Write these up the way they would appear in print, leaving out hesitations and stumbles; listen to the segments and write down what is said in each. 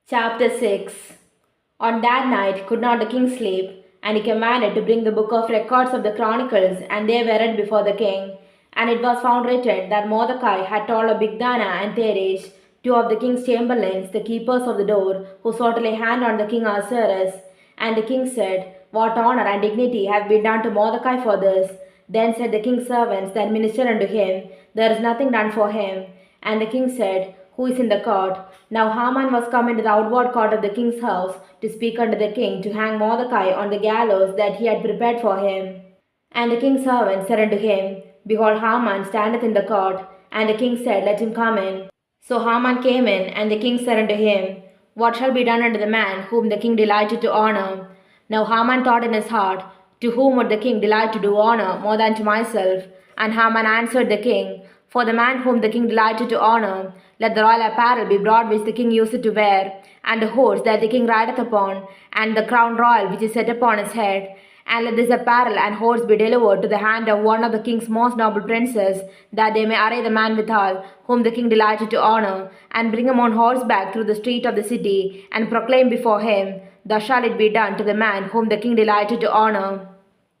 Chapter 6. On that night could not the king sleep, and he commanded to bring the book of records of the Chronicles, and they were read before the king. And it was found written that Mordecai had told of Bigthana and Teresh, two of the king's chamberlains, the keepers of the door, who sought to lay hand on the king Ahasuerus. And the king said, What honor and dignity have been done to Mordecai for this? Then said the king's servants that ministered unto him, There is nothing done for him. And the king said, Who is in the court? Now Haman was come into the outward court of the king's house to speak unto the king to hang Mordecai on the gallows that he had prepared for him. And the king's servant said unto him, Behold, Haman standeth in the court. And the king said, Let him come in. So Haman came in, and the king said unto him, What shall be done unto the man whom the king delighted to honor? Now Haman thought in his heart, To whom would the king delight to do honor more than to myself? And Haman answered the king, For the man whom the king delighted to honor, let the royal apparel be brought which the king useth to wear, and the horse that the king rideth upon, and the crown royal which is set upon his head. And let this apparel and horse be delivered to the hand of one of the king's most noble princes, that they may array the man withal, whom the king delighted to honor, and bring him on horseback through the street of the city, and proclaim before him, Thus shall it be done to the man whom the king delighted to honor.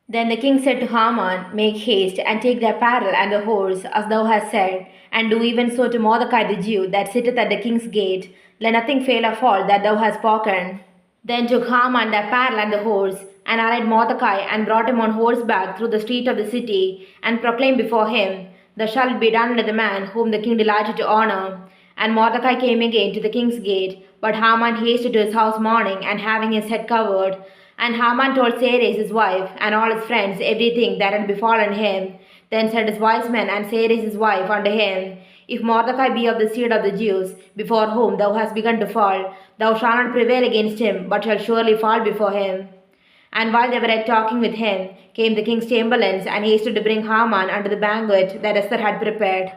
Then the king said to Haman, Make haste, and take the apparel and the horse, as thou hast said, and do even so to Mordecai the Jew, that sitteth at the king's gate. Let nothing fail or fall that thou hast spoken. Then took Haman the apparel and the horse, and arrayed Mordecai, and brought him on horseback through the street of the city, and proclaimed before him, Thus shall it be done unto the man whom the king delighted to honor. And Mordecai came again to the king's gate, but Haman hasted to his house mourning, and having his head covered. And Haman told Zeresh his wife, and all his friends, everything that had befallen him. Then said his wise men and Zeresh his wife unto him, If Mordecai be of the seed of the Jews, before whom thou hast begun to fall, thou shalt not prevail against him, but shalt surely fall before him. And while they were yet talking with him, came the king's chamberlains, and hasted to bring Haman unto the banquet that Esther had prepared.